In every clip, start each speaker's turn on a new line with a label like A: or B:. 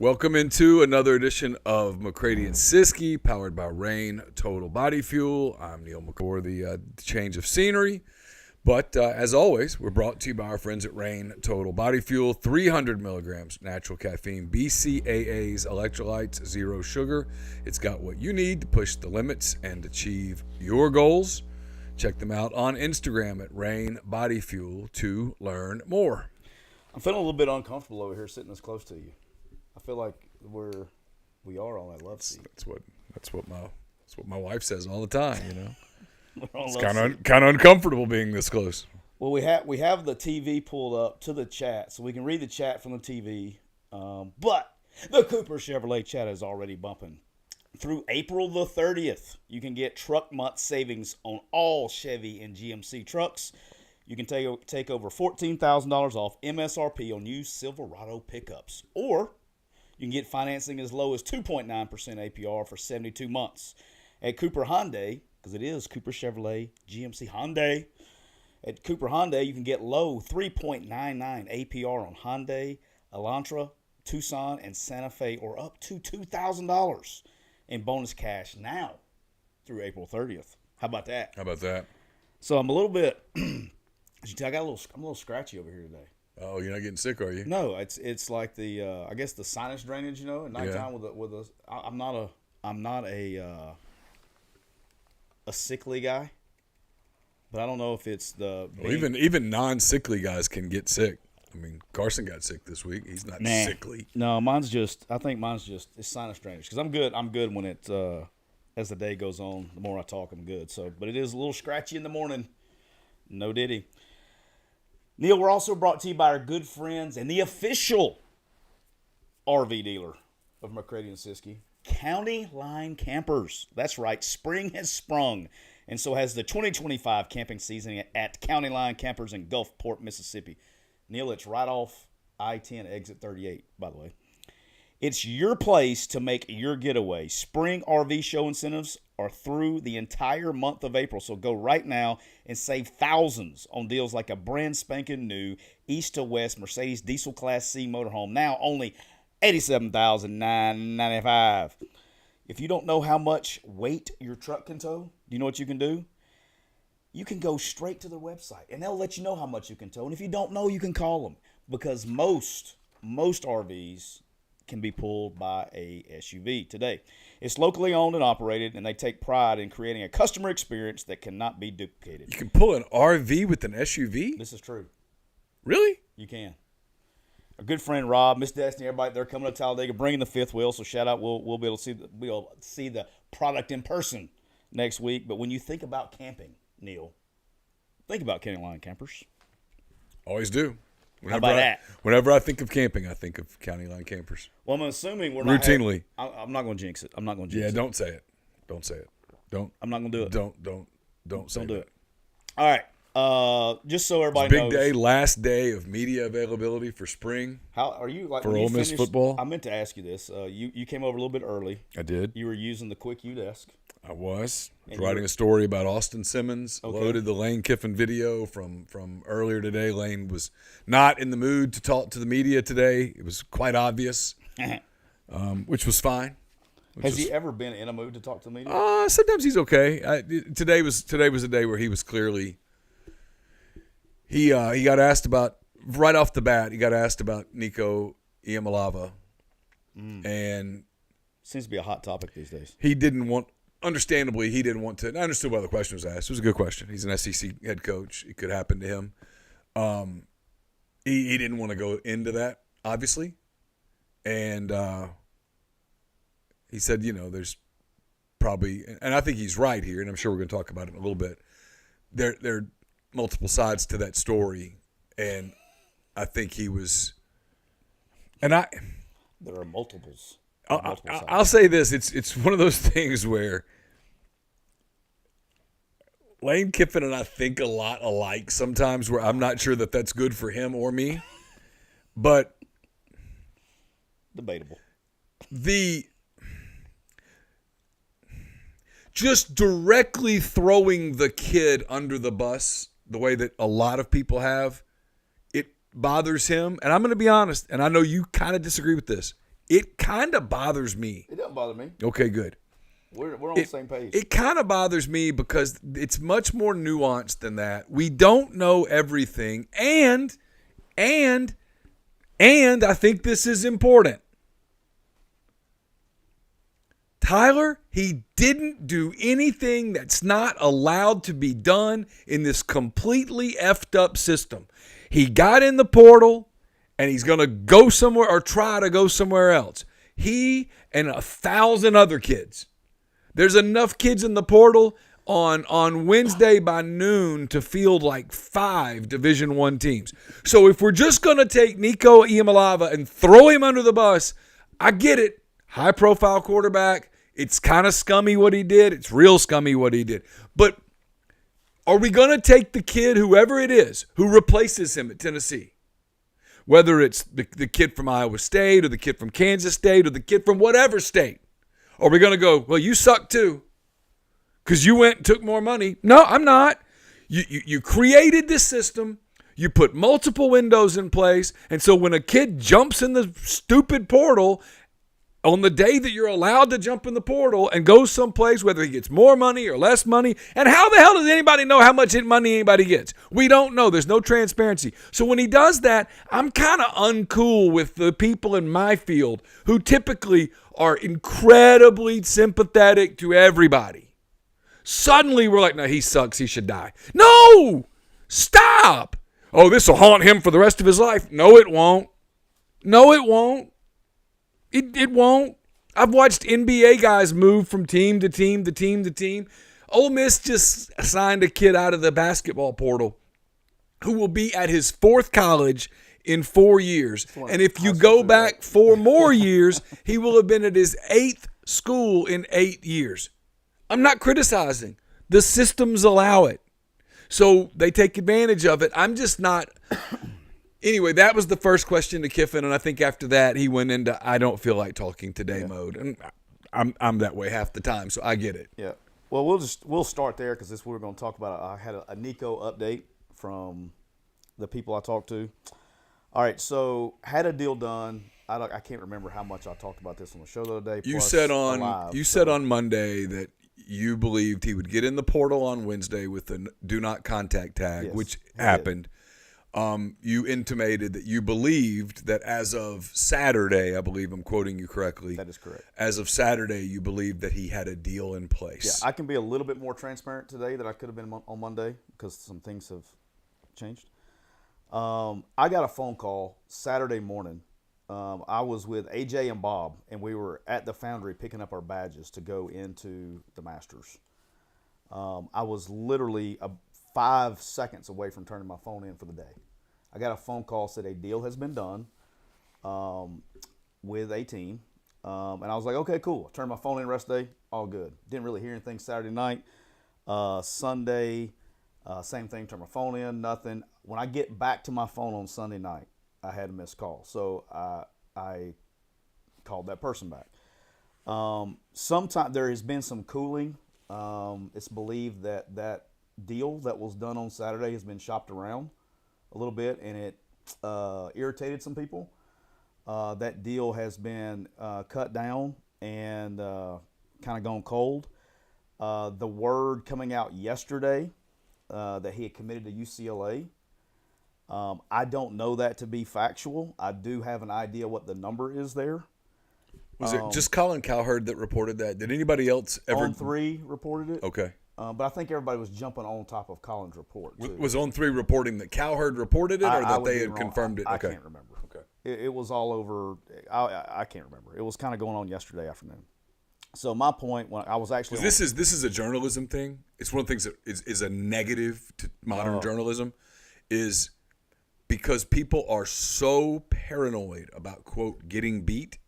A: Welcome into another edition of McCready and Siskey, powered by Rain Total Body Fuel. I'm Neal for the change of scenery. But as always, we're brought to you by our friends at Rain Total Body Fuel. 300 milligrams natural caffeine, BCAAs, electrolytes, zero sugar. It's got what you need to push the limits and achieve your goals. Check them out on Instagram at Rain Body Fuel to learn more.
B: I'm feeling a little bit uncomfortable over here sitting this close to you. I feel like we are on that love seat.
A: That's what my wife says all the time. You know, it's kind of uncomfortable being this close.
B: Well, we have the TV pulled up to the chat, so we can read the chat from the TV. But the Cooper Chevrolet chat is already bumping. Through April the 30th, you can get truck month savings on all Chevy and GMC trucks. You can take over $14,000 off MSRP on used Silverado pickups, or you can get financing as low as 2.9% APR for 72 months. At Cooper Hyundai, because it is Cooper Chevrolet, GMC Hyundai. At Cooper Hyundai, you can get low 3.99 APR on Hyundai, Elantra, Tucson, and Santa Fe, or up to $2,000 in bonus cash now through April 30th. How about that? So I'm a little bit, I'm a little scratchy over here today.
A: Oh, you're not getting sick, are you?
B: No, it's like the I guess the sinus drainage, at nighttime I'm not a sickly guy, but I don't know if it's the
A: even non-sickly guys can get sick. I mean, Carson got sick this week. He's not sickly.
B: No, I think mine's just it's sinus drainage because I'm good when it as the day goes on. The more I talk, I'm good. So, but it is a little scratchy in the morning. No diddy. Neal, we're also brought to you by our good friends and the official RV dealer of McCready and Siskey, County Line Campers. That's right, spring has sprung, and so has the 2025 camping season at County Line Campers in Gulfport, Mississippi. Neal, it's right off I-10 exit 38, by the way. It's your place to make your getaway. Spring RV show incentives are through the entire month of April, so go right now and save thousands on deals like a brand spanking new East to West Mercedes Diesel Class C motorhome, now only $87,995. If you don't know how much weight your truck can tow, do you know what you can do? You can go straight to their website, and they'll let you know how much you can tow. And if you don't know, you can call them, because most RVs can be pulled by a SUV today. It's locally owned and operated, and they take pride in creating a customer experience that cannot be duplicated.
A: You can pull an RV with an SUV?
B: This is true.
A: Really?
B: You can. Our good friend Rob, Miss Destiny, everybody, they're coming to Talladega, bringing the fifth wheel. So shout out. We'll be able to see the product in person next week. But when you think about camping, Neal, think about County Line Campers.
A: Always do.
B: How about that?
A: Whenever I think of camping, I think of County Line Campers.
B: Well, I'm assuming we're not
A: routinely.
B: I'm not going to jinx it. I'm not going to jinx
A: it.
B: it.
A: Yeah, don't say it. Don't say it. Don't.
B: I'm not going to do it.
A: Don't say
B: Don't do
A: that.
B: it. All right. Just so everybody knows.
A: Big day, last day of media availability for spring.
B: How are you like
A: for Ole Miss football?
B: I meant to ask you this. You came over a little bit early.
A: I did.
B: You were using the quick U desk.
A: I was writing a story about Austin Simmons. Okay. Loaded the Lane Kiffin video from earlier today. Lane was not in the mood to talk to the media today. It was quite obvious, which was fine.
B: Has he ever been in a mood to talk to the media?
A: Sometimes he's okay. Today was a day where he was clearly. He got asked about right off the bat. He got asked about Nico Iamaleava, and
B: seems to be a hot topic these days.
A: Understandably, he didn't want to. I understood why the question was asked. It was a good question. He's an SEC head coach. It could happen to him. He didn't want to go into that, obviously. And he said, there's probably – and I think he's right here, and I'm sure we're going to talk about it in a little bit. There are multiple sides to that story, and I think he was – and
B: there are multiples.
A: I'll say this. It's one of those things where Lane Kiffin and I think a lot alike sometimes, where I'm not sure that that's good for him or me. But
B: debatable.
A: Just directly throwing the kid under the bus the way that a lot of people have, it bothers him. And I'm going to be honest, and I know you kind of disagree with this. it kind of bothers me.
B: It doesn't bother me.
A: Okay, good.
B: We're on the same page.
A: It kind of bothers me because it's much more nuanced than that. We don't know everything, and I think this is important. Tyler, he didn't do anything that's not allowed to be done in this completely effed up system. He got in the portal, and he's going to go somewhere or try to go somewhere else. He and 1,000 other kids. There's enough kids in the portal on Wednesday by noon to field like 5 Division I teams. So if we're just going to take Nico Iamaleava and throw him under the bus, I get it. High-profile quarterback. It's kind of scummy what he did. It's real scummy what he did. But are we going to take the kid, whoever it is, who replaces him at Tennessee? Whether it's the kid from Iowa State or the kid from Kansas State or the kid from whatever state. Are we going to go, well, you suck too because you went and took more money? No, I'm not. You created this system. You put multiple windows in place. And so when a kid jumps in the stupid portal on the day that you're allowed to jump in the portal and goes someplace, whether he gets more money or less money, and how the hell does anybody know how much money anybody gets? We don't know. There's no transparency. So when he does that, I'm kind of uncool with the people in my field who typically are incredibly sympathetic to everybody. Suddenly we're like, no, he sucks. He should die. No! Stop! Oh, this will haunt him for the rest of his life. No, it won't. No, it won't. It won't. I've watched NBA guys move from team to team to team to team. Ole Miss just signed a kid out of the basketball portal who will be at his 4th college in 4 years. And if you go back 4 more years, he will have been at his 8th school in 8 years. I'm not criticizing. The systems allow it. So they take advantage of it. I'm just not. Anyway, that was the first question to Kiffin, and I think after that he went into I don't feel like talking today mode. And I'm that way half the time, so I get it.
B: Yeah. Well, we'll start there because this is what we're going to talk about. I had a Nico update from the people I talked to. All right, so had a deal done. I can't remember how much I talked about this on the show the other day.
A: You said on Monday that you believed he would get in the portal on Wednesday with the do not contact tag, yes, which happened. You intimated that you believed that as of Saturday, I believe I'm quoting you correctly.
B: That is correct. As
A: of Saturday, you believed that he had a deal in place.
B: Yeah, I can be a little bit more transparent today than I could have been on Monday because some things have changed. I got a phone call Saturday morning. I was with AJ and Bob, and we were at the Foundry picking up our badges to go into the Masters. I was literally 5 seconds away from turning my phone in for the day. I got a phone call, said a deal has been done with a team. And I was like, okay, cool. I turned my phone in the rest of the day, all good. Didn't really hear anything Saturday night. Sunday, same thing, turned my phone in, nothing. When I get back to my phone on Sunday night, I had a missed call. So I called that person back. Sometime there has been some cooling. It's believed that deal that was done on Saturday has been shopped around a little bit, and it irritated some people. That deal has been cut down and kind of gone cold. The word coming out yesterday that he had committed to UCLA, I don't know that to be factual. I do have an idea what the number is there.
A: Was it just Colin Cowherd that reported that? Did anybody else ever?
B: On3 reported it.
A: Okay.
B: But I think everybody was jumping on top of Colin's report, too.
A: Was On3 reporting that Cowherd reported it or that they had confirmed it?
B: I can't remember.
A: Okay.
B: It was all over. I can't remember. It was kind of going on yesterday afternoon. So my point, when I was actually
A: this is a journalism thing. It's one of the things that is a negative to modern journalism, is because people are so paranoid about, quote, getting beat,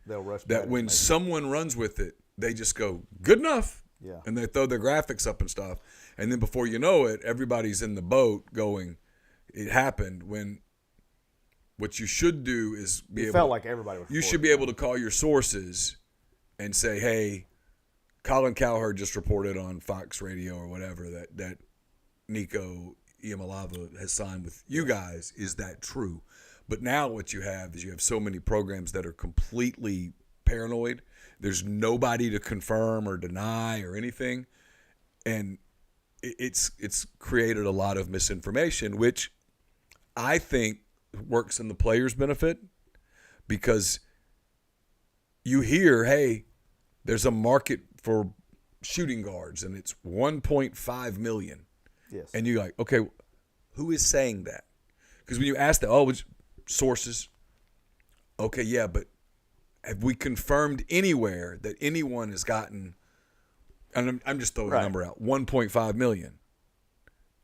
B: they'll rush
A: that when someone runs with it, they just go, good enough.
B: Yeah.
A: And they throw their graphics up and stuff. And then before you know it, everybody's in the boat going, it happened, when what you should do is
B: felt like everybody was.
A: You should be able to call your sources and say, hey, Colin Cowherd just reported on Fox Radio or whatever that Nico Iamaleava has signed with you guys. Is that true? But now what you have is you have so many programs that are completely paranoid. There's nobody to confirm or deny or anything. And it's created a lot of misinformation, which I think works in the players' benefit, because you hear, hey, there's a market for shooting guards and it's 1.5 million.
B: Yes.
A: And you're like, okay, who is saying that? Because when you ask that, oh, it's sources. Okay, yeah, but have we confirmed anywhere that anyone has gotten, and I'm just throwing a number out, 1.5 million?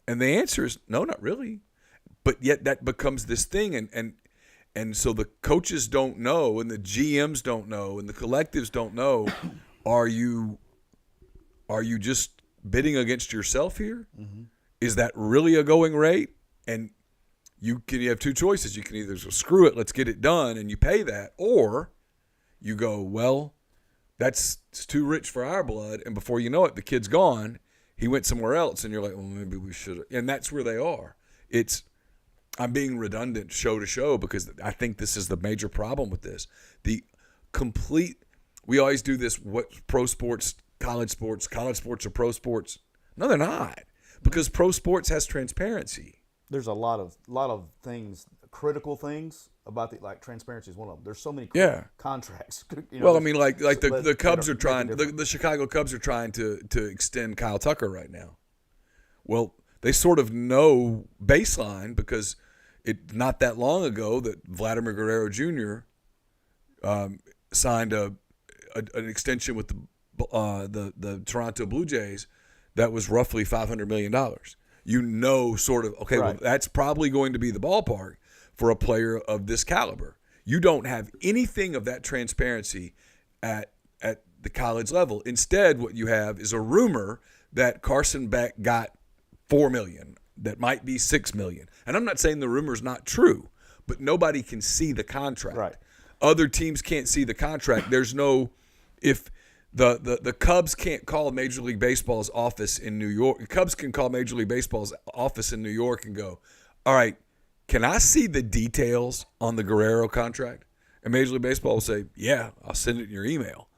A: And the answer is no, not really. But yet that becomes this thing, and so the coaches don't know, and the GMs don't know, and the collectives don't know. Are you just bidding against yourself here? Mm-hmm. Is that really a going rate? And you have two choices. You can either go, screw it, let's get it done, and you pay that, or you go, well, it's too rich for our blood, and before you know it, the kid's gone. He went somewhere else, and you're like, well, maybe we should. And that's where they are. I'm being redundant show to show because I think this is the major problem with this. We always do this, what pro sports, college sports are pro sports. No, they're not, because pro sports has transparency.
B: There's a lot of things, critical things about like transparency is one of them. There's so many contracts.
A: Well, I mean, like the Cubs are trying, the Chicago Cubs are trying to extend Kyle Tucker right now. Well, they sort of know baseline because not that long ago that Vladimir Guerrero Jr. Signed an extension with the Toronto Blue Jays that was roughly $500 million. Sort of, okay, right. Well, that's probably going to be the ballpark for a player of this caliber. You don't have anything of that transparency at the college level. Instead, what you have is a rumor that Carson Beck got $4 million, that might be $6 million. And I'm not saying the rumor is not true, but nobody can see the contract.
B: Right.
A: Other teams can't see the contract. There's no – if the Cubs can't call Major League Baseball's office in New York – the Cubs can call Major League Baseball's office in New York and go, all right, can I see the details on the Guerrero contract? And Major League Baseball will say, yeah, I'll send it in your email.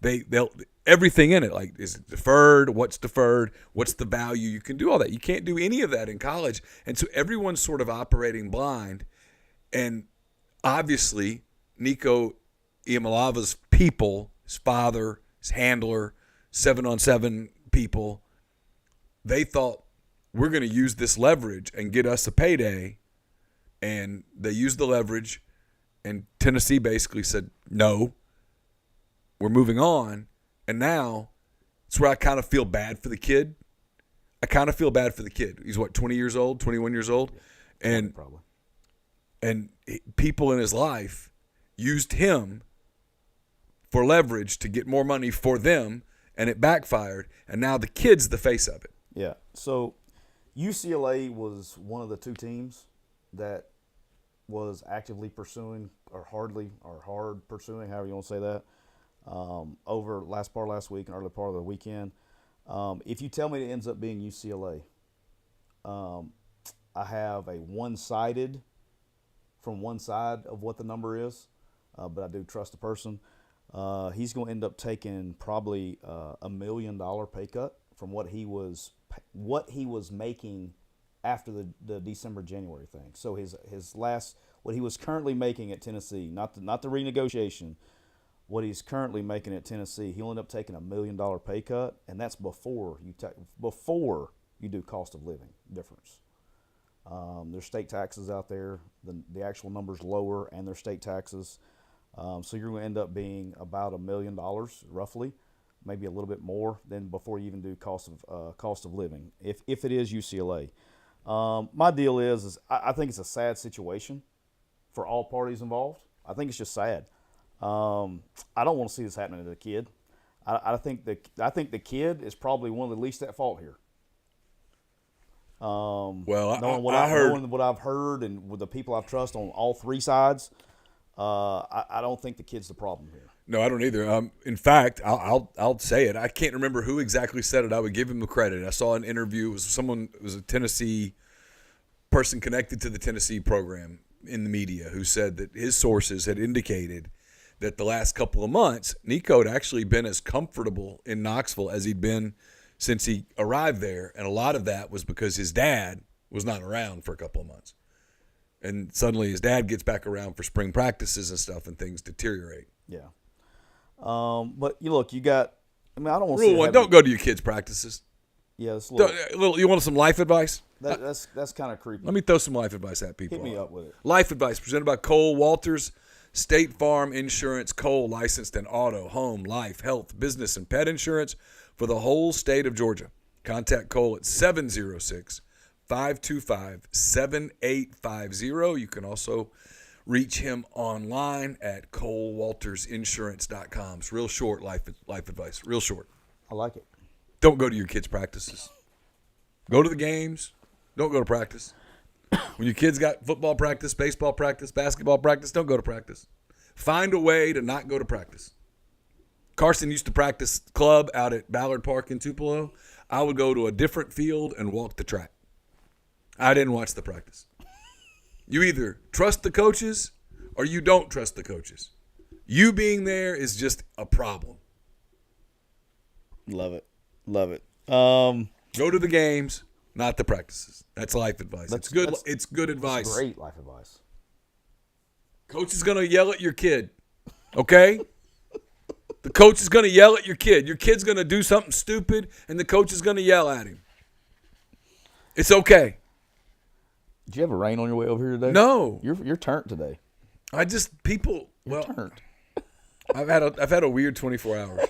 A: They'll everything in it, like, is it deferred? What's the value? You can do all that. You can't do any of that in college. And so everyone's sort of operating blind. And obviously, Nico Iamaleava's people, his father, his handler, 7-on-7 people, they thought, we're going to use this leverage and get us a payday. And they used the leverage, and Tennessee basically said, no, we're moving on. And now it's where I kind of feel bad for the kid. He's 20 years old, 21 years old. And
B: probably.
A: And people in his life used him for leverage to get more money for them, and it backfired. And now the kid's the face of it.
B: Yeah. So UCLA was one of the two teams that was actively pursuing or hard pursuing, however you want to say that, over last week and early part of the weekend. If you tell me it ends up being UCLA, I have a one-sided from one side of what the number is, but I do trust the person. He's going to end up taking probably $1 million pay cut from what he was making after the December-January thing. So his last, what he was currently making at Tennessee, not the renegotiation, what he's currently making at Tennessee, he'll end up taking $1 million pay cut, and that's before you do cost of living difference. There's state taxes out there. The actual number's lower, and there's state taxes. So you're going to end up being about $1 million roughly, maybe a little bit more than before you even do cost of living. If it is UCLA, my deal is I think it's a sad situation for all parties involved. I think it's just sad. I don't want to see this happening to the kid. I think the kid is probably one of the least at fault here. Knowing what I've heard and with the people I've trust on all three sides, I don't think the kid's the problem here.
A: No, I don't either. In fact, I'll say it. I can't remember who exactly said it. I would give him the credit. I saw an interview. It was a Tennessee person connected to the Tennessee program in the media who said that his sources had indicated that the last couple of months, Nico had actually been as comfortable in Knoxville as he'd been since he arrived there. And a lot of that was because his dad was not around for a couple of months. And suddenly his dad gets back around for spring practices and stuff, and things deteriorate.
B: Yeah. But you got. I mean, I don't want to.
A: Rule one: don't go to your kids' practices.
B: Yeah, it's
A: you want some life advice?
B: That's kind of creepy.
A: Let me throw some life advice at people.
B: Hit me up with it.
A: Life advice presented by Cole Walters, State Farm Insurance. Cole, licensed in auto, home, life, health, business, and pet insurance for the whole state of Georgia. Contact Cole at 706-525-7850. You can also reach him online at colewaltersinsurance.com. It's real short life advice. Real short.
B: I like it.
A: Don't go to your kids' practices. Go to the games. Don't go to practice. When your kids got football practice, baseball practice, basketball practice, don't go to practice. Find a way to not go to practice. Carson used to practice club out at Ballard Park in Tupelo. I would go to a different field and walk the track. I didn't watch the practice. You either trust the coaches or you don't trust the coaches. You being there is just a problem.
B: Love it. Love it.
A: Go to the games, not the practices. That's life advice. It's good advice.
B: That's great life advice.
A: Coach is going to yell at your kid, okay? The coach is going to yell at your kid. Your kid's going to do something stupid, and the coach is going to yell at him. It's okay.
B: Did you have a rain on your way over here today?
A: No.
B: You're turnt today.
A: You're
B: turnt.
A: I've had a weird 24 hours.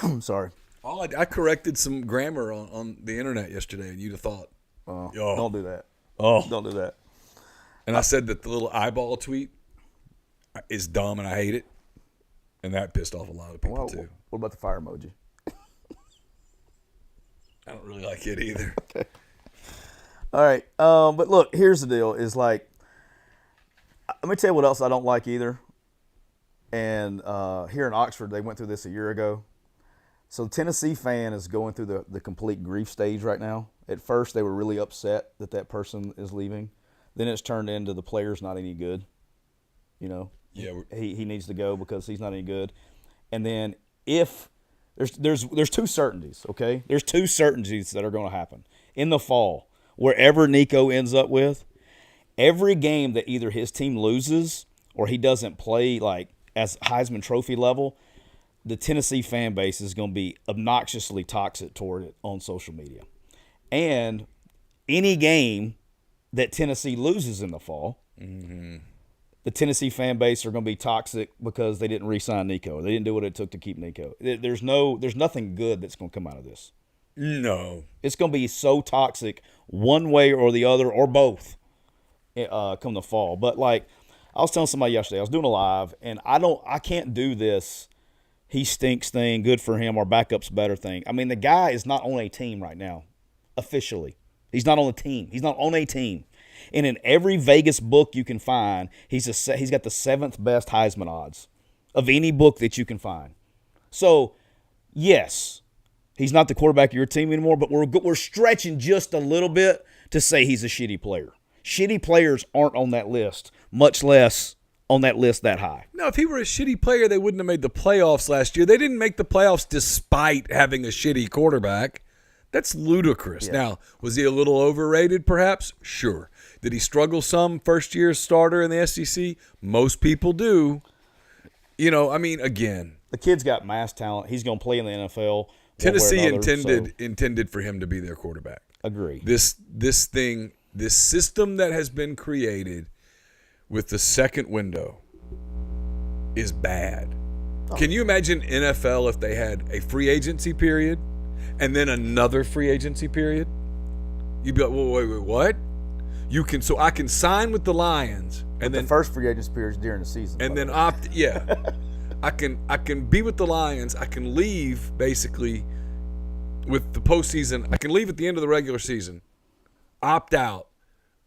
B: I'm sorry.
A: I corrected some grammar on the internet yesterday, and you'd have thought,
B: don't do that.
A: Oh.
B: Don't do that.
A: And I said that the little eyeball tweet is dumb and I hate it. And that pissed off a lot of people, too.
B: What about the fire emoji?
A: I don't really like it either.
B: Okay. All right. But look, here's the deal. Is like, let me tell you what else I don't like either. And here in Oxford, they went through this a year ago. So the Tennessee fan is going through the complete grief stage right now. At first, they were really upset that person is leaving. Then it's turned into the player's not any good. You know,
A: yeah,
B: he needs to go because he's not any good. And then if there's two certainties, okay? There's two certainties that are going to happen in the fall. Wherever Nico ends up with, every game that either his team loses or he doesn't play like as Heisman Trophy level, the Tennessee fan base is going to be obnoxiously toxic toward it on social media. And any game that Tennessee loses in the fall, the Tennessee fan base are going to be toxic because they didn't re-sign Nico. They didn't do what it took to keep Nico. There's nothing good that's going to come out of this.
A: No.
B: It's going to be so toxic one way or the other or both come the fall. But like I was telling somebody yesterday, I was doing a live, and I can't do this he stinks thing, good for him, or backup's better thing. I mean, the guy is not on a team right now, officially. He's not on the team. He's not on a team. And in every Vegas book you can find, he's got the 7th best Heisman odds of any book that you can find. So, yes, he's not the quarterback of your team anymore, but we're stretching just a little bit to say he's a shitty player. Shitty players aren't on that list, much less on that list that high.
A: No, if he were a shitty player, they wouldn't have made the playoffs last year. They didn't make the playoffs despite having a shitty quarterback. That's ludicrous. Yeah. Now, was he a little overrated perhaps? Sure. Did he struggle some first-year starter in the SEC? Most people do. You know, I mean, again.
B: The kid's got mass talent. He's going to play in the NFL.
A: Tennessee intended for him to be their quarterback.
B: Agree.
A: This system that has been created with the second window is bad. Oh. Can you imagine NFL if they had a free agency period and then another free agency period? You'd be like, well, wait, what? I can sign with the Lions, and then
B: the first free agency period is during the season,
A: and then opt. Yeah, I can be with the Lions. I can leave basically with the postseason. I can leave at the end of the regular season, opt out,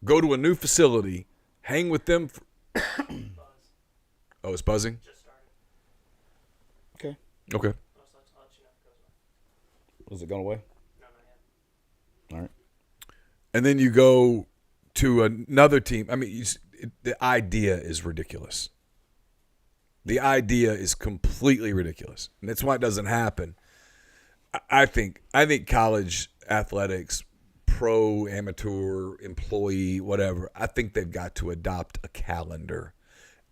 A: go to a new facility, hang with them. Oh, it's buzzing?
C: Just started.
B: Okay.
A: Okay.
B: Was it gone away?
C: No, not yet.
B: All right.
A: and then you go to another team. I mean, the idea is ridiculous. The idea is completely ridiculous, and that's why it doesn't happen. I think college athletics, pro, amateur, employee, whatever, I think they've got to adopt a calendar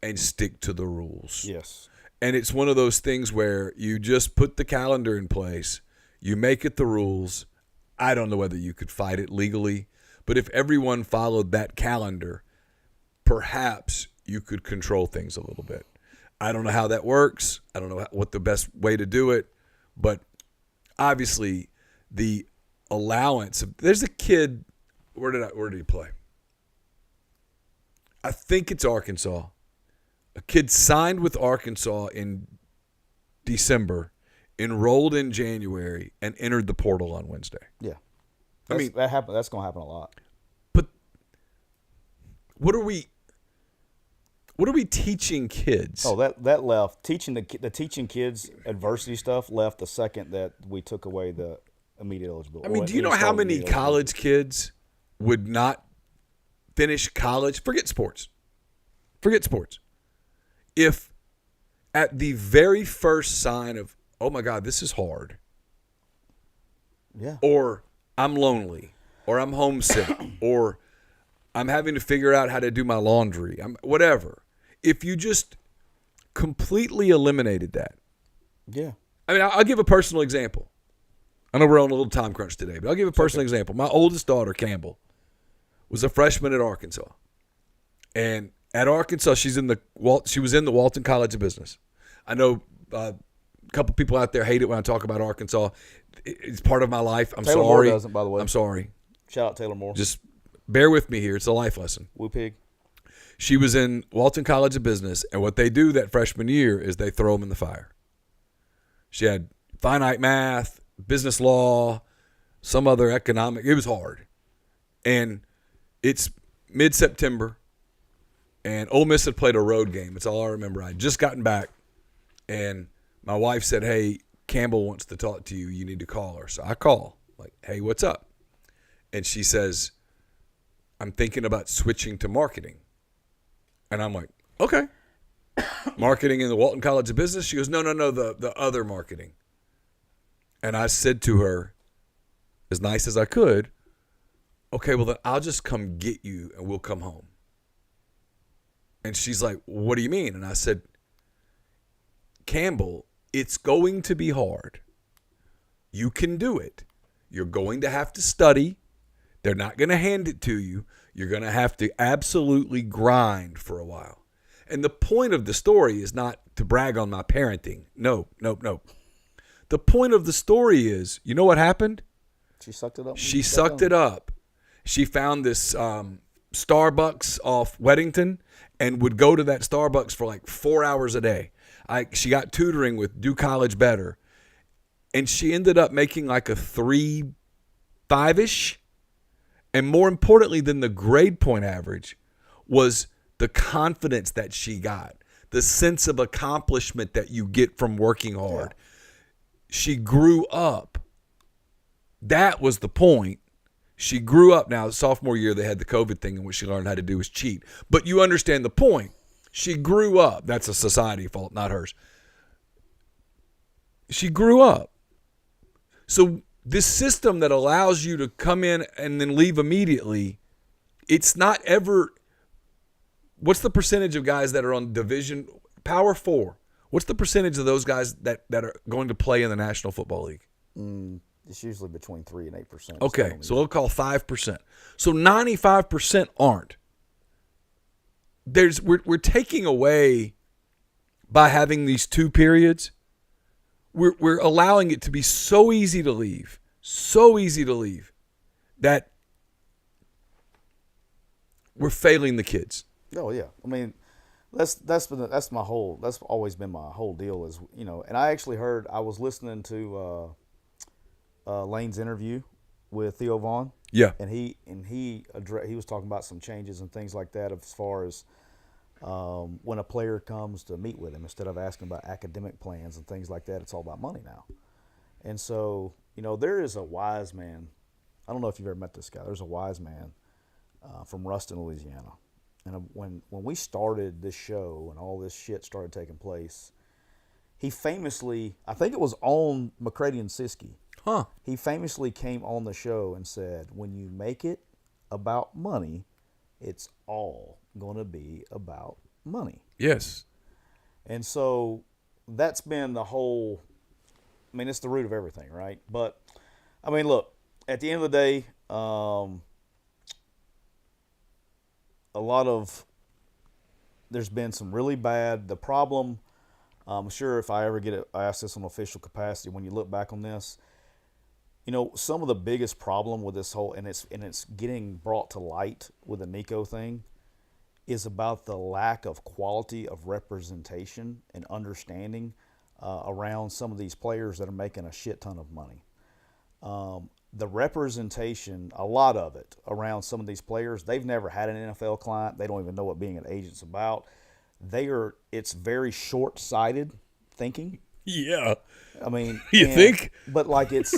A: and stick to the rules.
B: Yes.
A: And it's one of those things where you just put the calendar in place, you make it the rules. I don't know whether you could fight it legally, but if everyone followed that calendar, perhaps you could control things a little bit. I don't know how that works. I don't know what the best way to do it, but obviously the allowance. There's a kid. Where did he play? I think it's Arkansas. A kid signed with Arkansas in December, enrolled in January, and entered the portal on Wednesday.
B: Yeah.
A: I mean,
B: that happen. That's going to happen a lot.
A: But what are we teaching kids?
B: Oh, that left. Teaching the teaching kids adversity stuff left the second that we took away the immediate eligibility.
A: I mean, do you know how many college kids would not finish college? Forget sports. If at the very first sign of, oh my God, this is hard.
B: Yeah.
A: Or I'm lonely, or I'm homesick, or I'm having to figure out how to do my laundry, whatever. If you just completely eliminated that.
B: Yeah.
A: I mean, I'll give a personal example. I know we're on a little time crunch today, but I'll give a personal example. My oldest daughter, Campbell, was a freshman at Arkansas. And at Arkansas, she was in the Walton College of Business. I know a couple people out there hate it when I talk about Arkansas. It's part of my life. I'm
B: Taylor
A: sorry.
B: Moore doesn't, by the way.
A: I'm sorry.
B: Shout out Taylor Moore.
A: Just bear with me here. It's a life lesson.
B: Woo pig.
A: She was in Walton College of Business, and what they do that freshman year is they throw them in the fire. She had finite math, business law, some other economic. It was hard. And it's mid-September, and Ole Miss had played a road game. It's all I remember. I had just gotten back, and my wife said, hey, Campbell wants to talk to you. You need to call her. So I call, like, hey, what's up? And she says, I'm thinking about switching to marketing. And I'm like, okay. Marketing in the Walton College of Business? She goes, no, the other marketing. And I said to her, as nice as I could, okay, well, then I'll just come get you and we'll come home. And she's like, what do you mean? And I said, Campbell, it's going to be hard. You can do it. You're going to have to study. They're not going to hand it to you. You're going to have to absolutely grind for a while. And the point of the story is not to brag on my parenting. No. The point of the story is, you know what happened?
B: She sucked it up.
A: She sucked it up. She found this Starbucks off Weddington and would go to that Starbucks for like 4 hours a day. She got tutoring with Do College Better. And she ended up making like a 3.5-ish. And more importantly than the grade point average was the confidence that she got, the sense of accomplishment that you get from working hard. Yeah. She grew up. That was the point. She grew up. Now, sophomore year, they had the COVID thing, and what she learned how to do was cheat. But you understand the point. She grew up. That's a society fault, not hers. She grew up. So this system that allows you to come in and then leave immediately, it's not ever – what's the percentage of guys that are on Division – Power 4? What's the percentage of those guys that are going to play in the National Football League?
B: It's usually between 3 and 8%.
A: Okay, so we'll call 5%. So 95% aren't. We're taking away, by having these two periods, we're allowing it to be so easy to leave, that we're failing the kids.
B: Oh yeah, I mean, that's always been my whole deal is, you know. And I actually I was listening to Lane's interview with Theo Vaughn.
A: Yeah,
B: and he was talking about some changes and things like that as far as when a player comes to meet with him, instead of asking about academic plans and things like that, it's all about money now. And so, you know, there is a wise man I don't know if you've ever met this guy. There's a wise man from Ruston, Louisiana. And when we started this show and all this shit started taking place, he famously, I think it was on McCready and Siskey.
A: Huh.
B: He famously came on the show and said, when you make it about money, it's all going to be about money.
A: Yes.
B: And so that's been the whole, I mean, it's the root of everything, right? But, I mean, look, at the end of the day, a lot of, there's been some really bad, the problem, I'm sure if I ever get asked this on official capacity, when you look back on this, you know, some of the biggest problem with this whole, and it's getting brought to light with the Nico thing, is about the lack of quality of representation and understanding around some of these players that are making a shit ton of money. The representation, a lot of it, around some of these players, they've never had an NFL client. They don't even know what being an agent's about. It's very short-sighted thinking.
A: Yeah.
B: I mean,
A: you think?
B: But like it's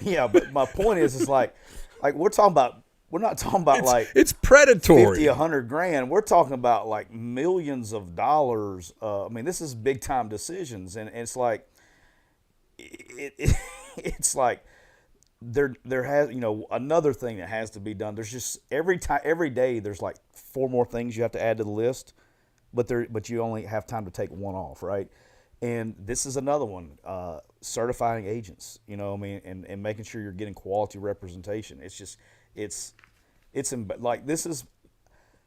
B: yeah. But my point is like we're talking about. We're not talking about
A: it's predatory.
B: 50, 100 grand. We're talking about like millions of dollars. I mean, this is big time decisions, and it's like it's like there has, you know, another thing that has to be done. There's just every day there's like 4 more things you have to add to the list, but you only have time to take one off, right? And this is another one, certifying agents, you know what I mean, and making sure you're getting quality representation. It's just, it's like, this is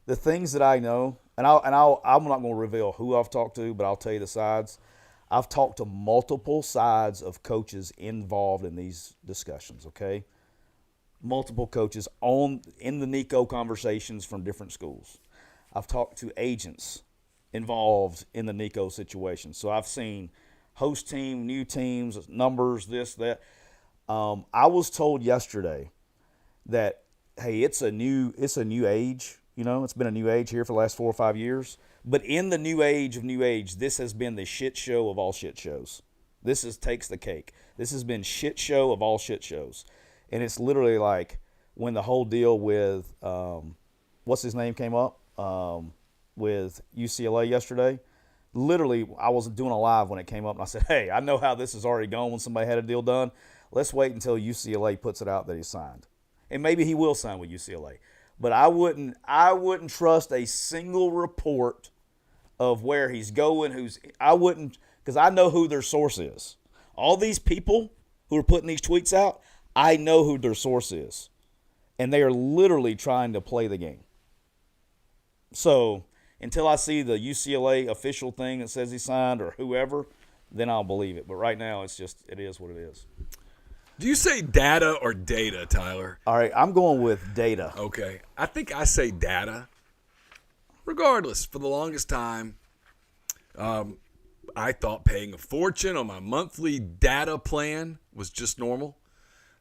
B: the things that I know, and I'm not going to reveal who I've talked to, but I'll tell you the sides. I've talked to multiple sides of coaches involved in these discussions, okay? Multiple coaches in the Nico conversations from different schools. I've talked to agents involved in the Nico situation. So I've seen host team, new teams, numbers, this, that. I was told yesterday that, hey, it's a new age. You know, it's been a new age here for the last 4 or 5 years. But in the new age of new age, this has been the shit show of all shit shows. Takes the cake. This has been shit show of all shit shows. And it's literally like when the whole deal with, what's his name came up, with UCLA yesterday. Literally, I was doing a live when it came up, and I said, hey, I know how this has already gone when somebody had a deal done. Let's wait until UCLA puts it out that he signed. And maybe he will sign with UCLA. But I wouldn't trust a single report of where he's going, because I know who their source is. All these people who are putting these tweets out, I know who their source is. And they are literally trying to play the game. So until I see the UCLA official thing that says he signed or whoever, then I'll believe it. But right now, it is what it is.
A: Do you say data or data, Tyler?
B: All right, I'm going with data.
A: Okay. I think I say data. Regardless, for the longest time, I thought paying a fortune on my monthly data plan was just normal.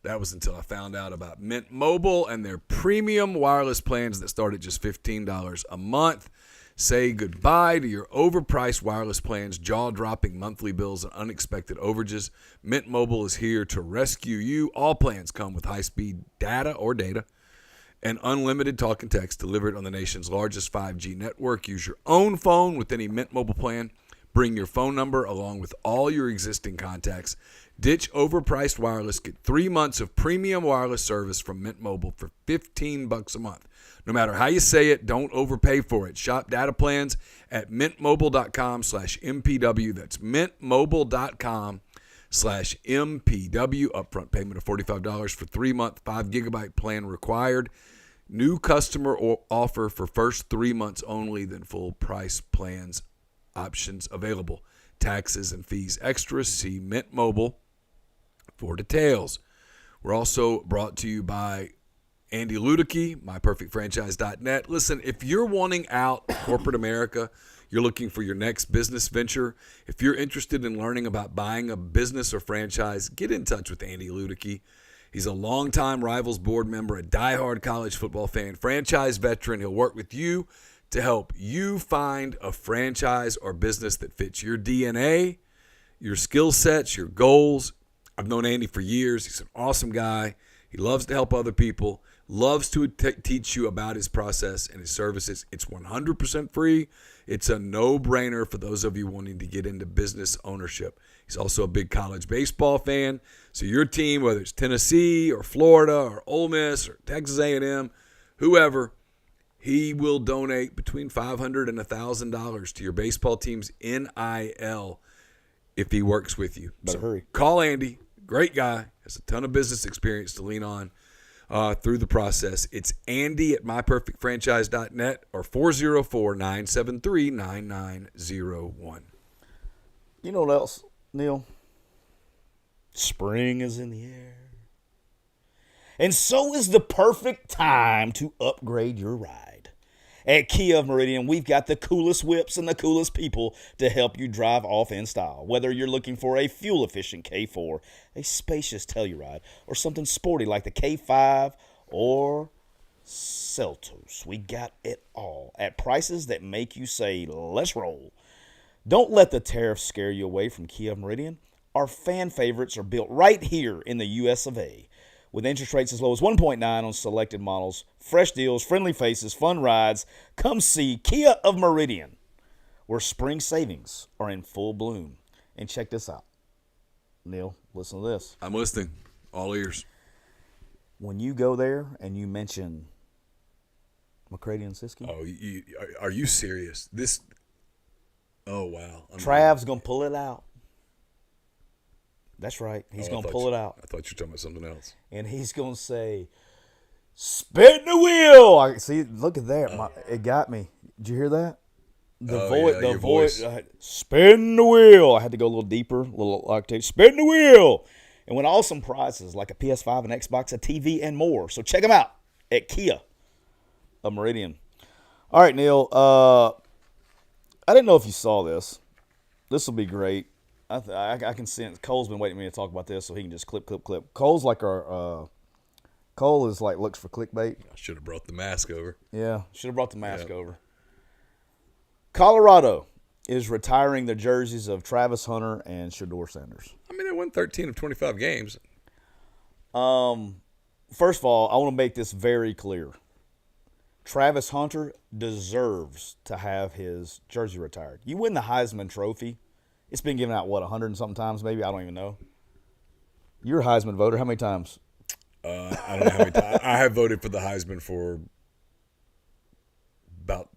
A: That was until I found out about Mint Mobile and their premium wireless plans that start at just $15 a month. Say goodbye to your overpriced wireless plans, jaw-dropping monthly bills, and unexpected overages. Mint Mobile is here to rescue you. All plans come with high-speed data or data and unlimited talk and text delivered on the nation's largest 5G network. Use your own phone with any Mint Mobile plan. Bring your phone number along with all your existing contacts. Ditch overpriced wireless. Get 3 months of premium wireless service from Mint Mobile for $15 a month. No matter how you say it, don't overpay for it. Shop data plans at mintmobile.com/MPW. That's mintmobile.com/MPW. Upfront payment of $45 for 3-month, 5-gigabyte plan required. New customer offer for first 3 months only, then full price plans options available. Taxes and fees extra. See Mint Mobile for details. We're also brought to you by Andy Ludicky, myperfectfranchise.net. Listen, if you're wanting out corporate America, you're looking for your next business venture, if you're interested in learning about buying a business or franchise, get in touch with Andy Ludicky. He's a longtime Rivals board member, a diehard college football fan, franchise veteran. He'll work with you to help you find a franchise or business that fits your DNA, your skill sets, your goals, I've known Andy for years. He's an awesome guy. He loves to help other people, loves to teach you about his process and his services. It's 100% free. It's a no-brainer for those of you wanting to get into business ownership. He's also a big college baseball fan. So your team, whether it's Tennessee or Florida or Ole Miss or Texas A&M, whoever, he will donate between $500 and $1,000 to your baseball team's NIL if he works with you.
B: Better hurry.
A: Call Andy. Great guy. Has a ton of business experience to lean on through the process. It's Andy at myperfectfranchise.net or 404-973-9901.
B: You know what else, Neal? Spring is in the air. And so is the perfect time to upgrade your ride. At Kia of Meridian, we've got the coolest whips and the coolest people to help you drive off in style. Whether you're looking for a fuel-efficient K4, a spacious Telluride, or something sporty like the K5 or Seltos, we got it all at prices that make you say, let's roll. Don't let the tariffs scare you away from Kia of Meridian. Our fan favorites are built right here in the U.S. of A. With interest rates as low as 1.9 on selected models, fresh deals, friendly faces, fun rides, come see Kia of Meridian, where spring savings are in full bloom. And check this out. Neal, listen to this.
A: I'm listening. All ears.
B: When you go there and you mention McCready and Siskey,
A: Oh, are you serious? Oh, wow.
B: Trav's going to pull it out. That's right. He's going to pull it out.
A: I thought you were talking about something else.
B: And he's going to say, spin the wheel. See, look at that. It got me. Did you hear that? The voice. Spin the wheel. I had to go a little deeper, a little octave. Spin the wheel. And win awesome prizes like a PS5, an Xbox, a TV, and more. So check them out at Kia of Meridian. All right, Neal. I didn't know if you saw this. This will be great. I can sense Cole's been waiting for me to talk about this, so he can just clip. Cole's like Cole is like looks for clickbait.
A: I should have brought the mask over.
B: Yeah, should have brought the mask over. Colorado is retiring the jerseys of Travis Hunter and Shedeur Sanders.
A: I mean, they won 13 of 25 games.
B: First of all, I want to make this very clear. Travis Hunter deserves to have his jersey retired. You win the Heisman Trophy. It's been given out, 100 and something times maybe? I don't even know. You're a Heisman voter. How many times?
A: I don't know how many times. I have voted for the Heisman for about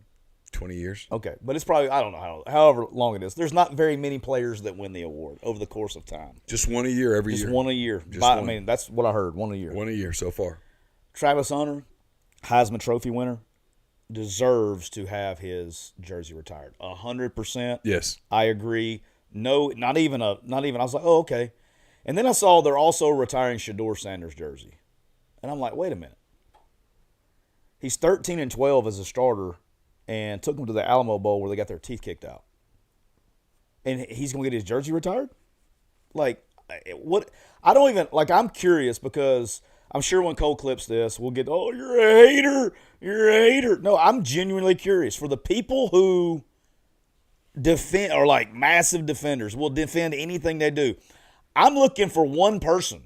A: 20 years.
B: Okay, but it's probably, I don't know, however long it is. There's not very many players that win the award over the course of time.
A: Just one a year every year.
B: Just one a year.
A: Just one.
B: I mean, that's what I heard, one a year.
A: One a year so far.
B: Travis Hunter, Heisman Trophy winner, deserves to have his jersey retired. 100%.
A: Yes.
B: I agree. No, not even. I was like, oh, okay. And then I saw they're also retiring Shedeur Sanders' jersey. And I'm like, wait a minute. He's 13-12 as a starter and took them to the Alamo Bowl where they got their teeth kicked out. And he's going to get his jersey retired? Like, what? I don't even, like, I'm curious because I'm sure when Cole clips this, we'll get, oh, you're a hater. You're a hater. No, I'm genuinely curious. For the people who defend, or like massive defenders, will defend anything they do, I'm looking for one person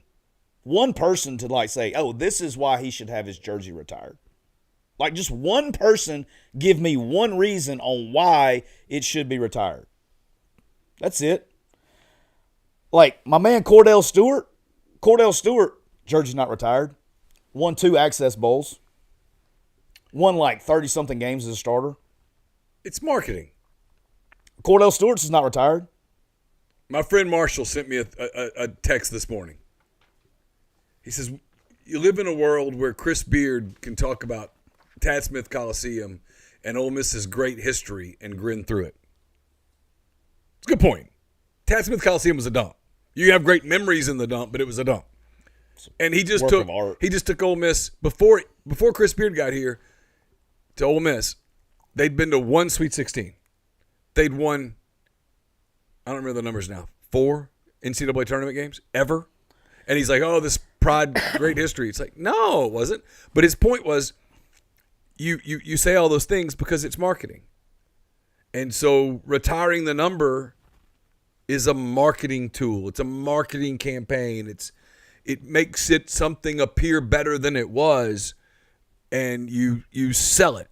B: to like say, oh, this is why he should have his jersey retired. Like just one person give me one reason on why it should be retired. That's it. Like my man Cordell Stewart, jersey's not retired. Won 2 Access Bowls. Won like 30-something games as a starter.
A: It's marketing.
B: Cordell Stewart's is not retired.
A: My friend Marshall sent me a text this morning. He says, you live in a world where Chris Beard can talk about Tad Smith Coliseum and Ole Miss's great history and grin through it. It's a good point. Tad Smith Coliseum was a dump. You have great memories in the dump, but it was a dump. And he just took Ole Miss before Chris Beard got here to Ole Miss. They'd been to 1 Sweet 16. They'd won, I don't remember the numbers now, 4 NCAA tournament games ever. And he's like, oh, this pride, great history. It's like, no, it wasn't. But his point was, you say all those things because it's marketing. And so retiring the number is a marketing tool. It's a marketing campaign. It makes it something appear better than it was, and you sell it.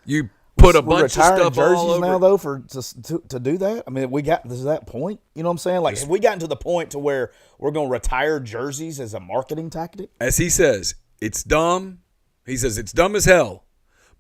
A: You put a bunch of stuff
B: jerseys
A: all over
B: now, though, to do that. I mean, we got to that point. You know what I'm saying? Like, have we gotten to the point to where we're going to retire jerseys as a marketing tactic?
A: As he says, it's dumb. He says it's dumb as hell,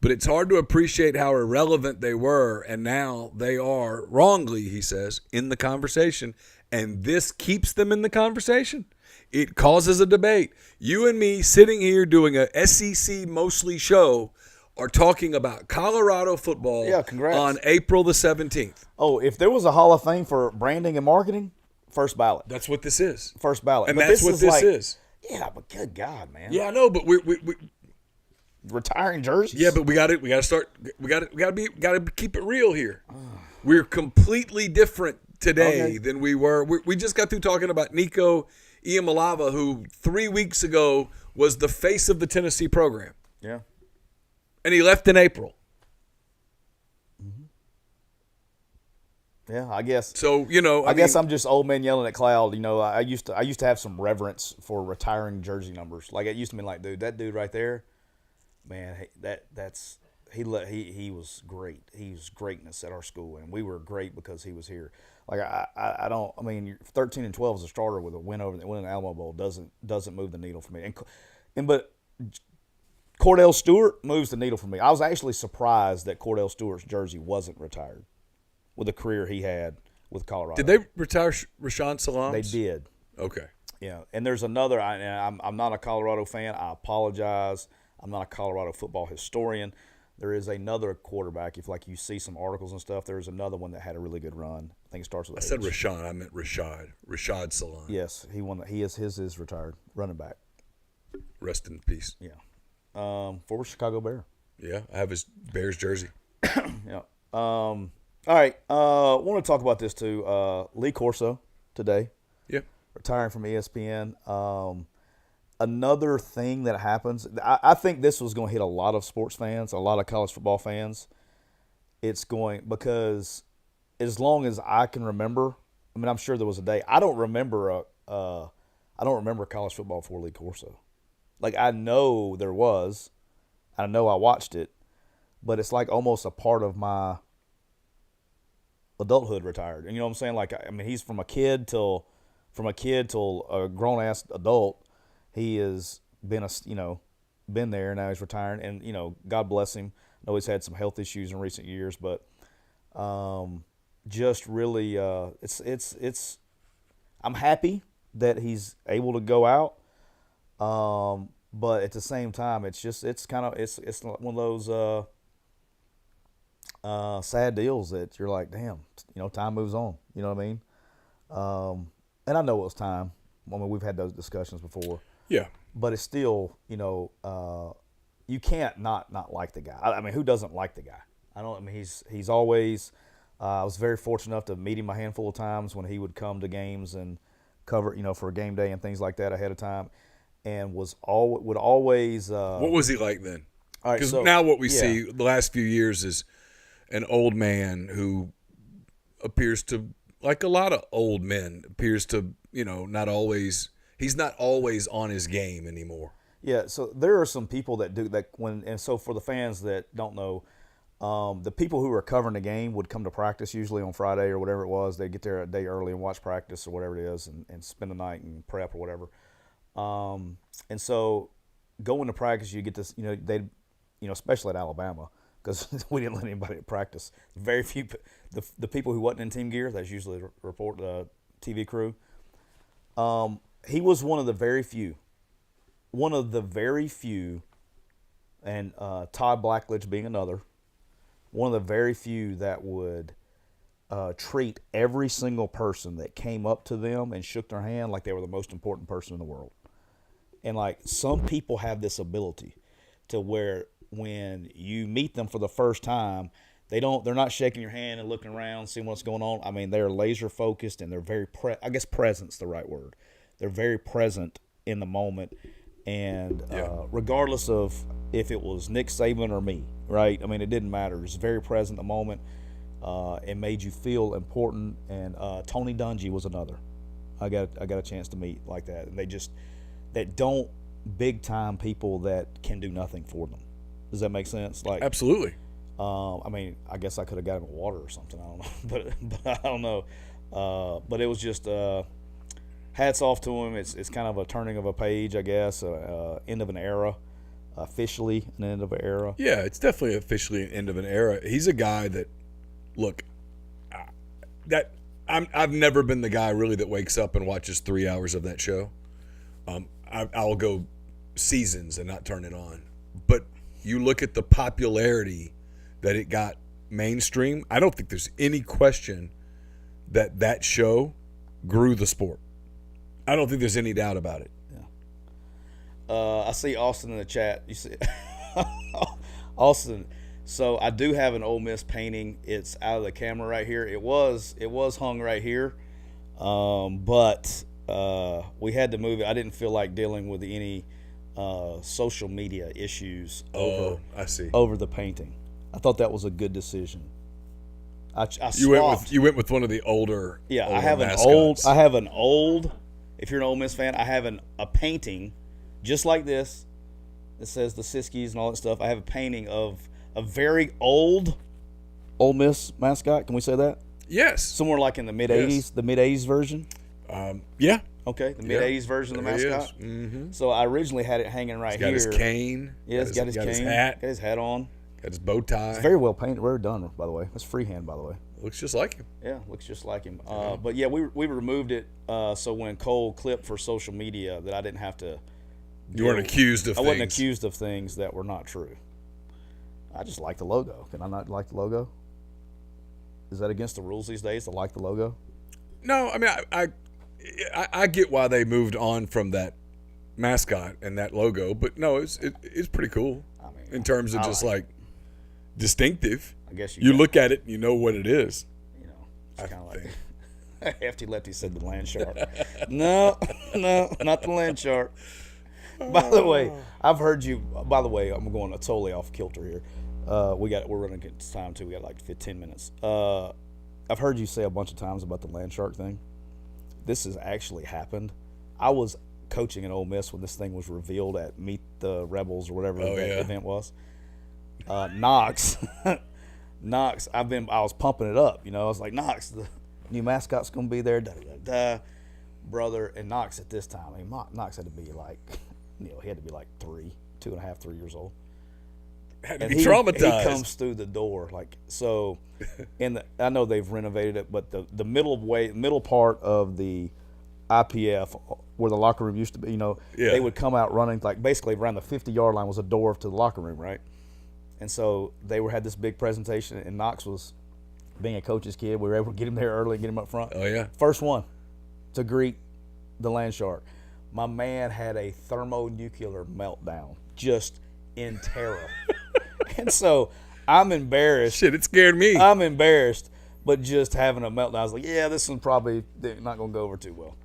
A: but it's hard to appreciate how irrelevant they were, and now they are, wrongly, he says, in the conversation, and this keeps them in the conversation. It causes a debate. You and me sitting here doing a SEC mostly show are talking about Colorado football on April the 17th.
B: Oh, if there was a Hall of Fame for branding and marketing, first ballot.
A: That's what this is.
B: First ballot.
A: And that's what this is.
B: Yeah, but good God, man.
A: Yeah, I know, but we
B: retiring jerseys.
A: Yeah, but we got to start. We got to keep it real here. We're completely different today than we were. We just got through talking about Nico Iamaleava, who 3 weeks ago was the face of the Tennessee program.
B: Yeah.
A: And he left in April.
B: Yeah, I guess.
A: So,
B: I guess I'm just old man yelling at cloud. I used to have some reverence for retiring jersey numbers. Like, it used to be like, dude, that dude right there, man, he was great. He was greatness at our school, and we were great because he was here. Like, I don't. I mean, 13-12 as a starter with a win over the Alamo Bowl doesn't move the needle for me. But Cordell Stewart moves the needle for me. I was actually surprised that Cordell Stewart's jersey wasn't retired with the career he had with Colorado.
A: Did they retire Rashawn Salams?
B: They did.
A: Okay.
B: Yeah, and there's another. I'm not a Colorado fan. I apologize. I'm not a Colorado football historian. There is another quarterback. If you see some articles and stuff, there's another one that had a really good run. I think it starts with
A: I said Rashawn. I meant Rashad. Rashad Salam.
B: Yes, he won. His is retired running back.
A: Rest in peace.
B: Yeah. Former Chicago Bear.
A: Yeah, I have his Bears jersey.
B: Yeah. All right. I want to talk about this too. Lee Corso today.
A: Yeah.
B: Retiring from ESPN. Another thing that happens, I think this was going to hit a lot of sports fans, a lot of college football fans. It's going, because as long as I can remember, I mean, I'm sure there was a day. I don't remember college football before Lee Corso. Like, I know there was. I know I watched it, but it's like almost a part of my adulthood retired. And you know what I'm saying? Like, I mean, he's from a kid till a grown ass adult. He has been been there, and now he's retiring. And God bless him. I know he's had some health issues in recent years, but just really, it's. I'm happy that he's able to go out, but at the same time, it's one of those sad deals that you're like, damn, time moves on. You know what I mean? And I know it was time. I mean, we've had those discussions before.
A: Yeah.
B: But it's still, you can't not like the guy. I mean, who doesn't like the guy? He's always. I was very fortunate enough to meet him a handful of times when he would come to games and cover, for a game day and things like that ahead of time, and would always.
A: What was he like then?
B: Because
A: now what we see the last few years is an old man who appears to, like a lot of old men, appears to, not always. He's not always on his game anymore.
B: Yeah, so there are some people that do that and so for the fans that don't know, the people who are covering the game would come to practice usually on Friday or whatever it was. They'd get there a day early and watch practice or whatever it is and spend the night and prep or whatever. And so going to practice, you get this, especially at Alabama, because we didn't let anybody practice. Very few, the people who wasn't in team gear, that's usually the TV crew. He was one of the very few, and Todd Blackledge being another, one of the very few that would treat every single person that came up to them and shook their hand like they were the most important person in the world. And like some people have this ability to where when you meet them for the first time, they're not shaking your hand and looking around, seeing what's going on. I mean, they're laser focused and they're very present's the right word. They're very present in the moment, and regardless of if it was Nick Saban or me, right? I mean, it didn't matter. It's very present in the moment, and made you feel important. And Tony Dungy was another. I got a chance to meet like that. And that don't big time people that can do nothing for them. Does that make sense? Like,
A: absolutely.
B: I mean, I guess I could have got him water or something. I don't know, but I don't know. But it was just hats off to him. It's kind of a turning of a page, I guess. End of an era. Officially an end of an era.
A: Yeah, it's definitely officially an end of an era. He's a guy that, look, I've never been the guy really that wakes up and watches 3 hours of that show. I'll go seasons and not turn it on. But you look at the popularity that it got mainstream, I don't think there's any question that show grew the sport. I don't think there's any doubt about it.
B: Yeah. I see Austin in the chat. You see Austin. So I do have an Ole Miss painting. It's out of the camera right here. It was hung right here, but we had to move it. I didn't feel like dealing with any social media issues over the painting. I thought that was a good decision.
A: You went with one of the older.
B: Yeah,
A: older
B: I have
A: mascots.
B: an old. If you're an Ole Miss fan, I have a painting just like this. It says the Siskies and all that stuff. I have a painting of a very old Ole Miss mascot. Can we say that?
A: Yes.
B: Somewhere like in the mid '80s, the mid '80s version.
A: Yeah.
B: Okay, the mid '80s version of the mascot.
A: Mm-hmm.
B: So I originally had it hanging right
A: Got
B: here.
A: his cane.
B: Yeah, he's got his cane.
A: His hat.
B: Got his hat on.
A: Got his bow tie.
B: It's very well painted. Well done, by the way. That's freehand, by the way.
A: Looks just like him.
B: Yeah, looks just like him. But yeah, we removed it so when Cole clipped for social media that I didn't have to.
A: You weren't accused of things.
B: I wasn't accused of things that were not true. I just like the logo. Can I not like the logo? Is that against the rules these days to like the logo?
A: No, I mean I get why they moved on from that mascot and that logo, but no, it's pretty cool. I mean, in terms of just like distinctive.
B: I guess
A: you look at it, and you know what it is.
B: You know, it's kind of like Hefty Lefty said the land shark. No, not the land shark. By the way, I've heard you. By the way, I'm going totally off kilter here. We're running out of time too. We got like 15 minutes. I've heard you say a bunch of times about the land shark thing. This has actually happened. I was coaching at Ole Miss when this thing was revealed at Meet the Rebels or whatever that event was. Knox, I was pumping it up. You know, I was like, Knox, the new mascot's gonna be there. Da, da, da, da. Brother, and Knox at this time. I mean, Knox had to be like, he had to be like 3 years old.
A: Had to be traumatized.
B: He comes through the door like so. I know they've renovated it, but the middle part of the IPF where the locker room used to be, they would come out running like basically around the 50-yard line was a door to the locker room, right? And so they had this big presentation, and Knox was being a coach's kid. We were able to get him there early and get him up front.
A: Oh yeah,
B: first one to greet the land shark. My man had a thermonuclear meltdown, just in terror. And so I'm embarrassed.
A: Shit, it scared me.
B: I'm embarrassed, but just having a meltdown. I was like, yeah, this one's probably not going to go over too well.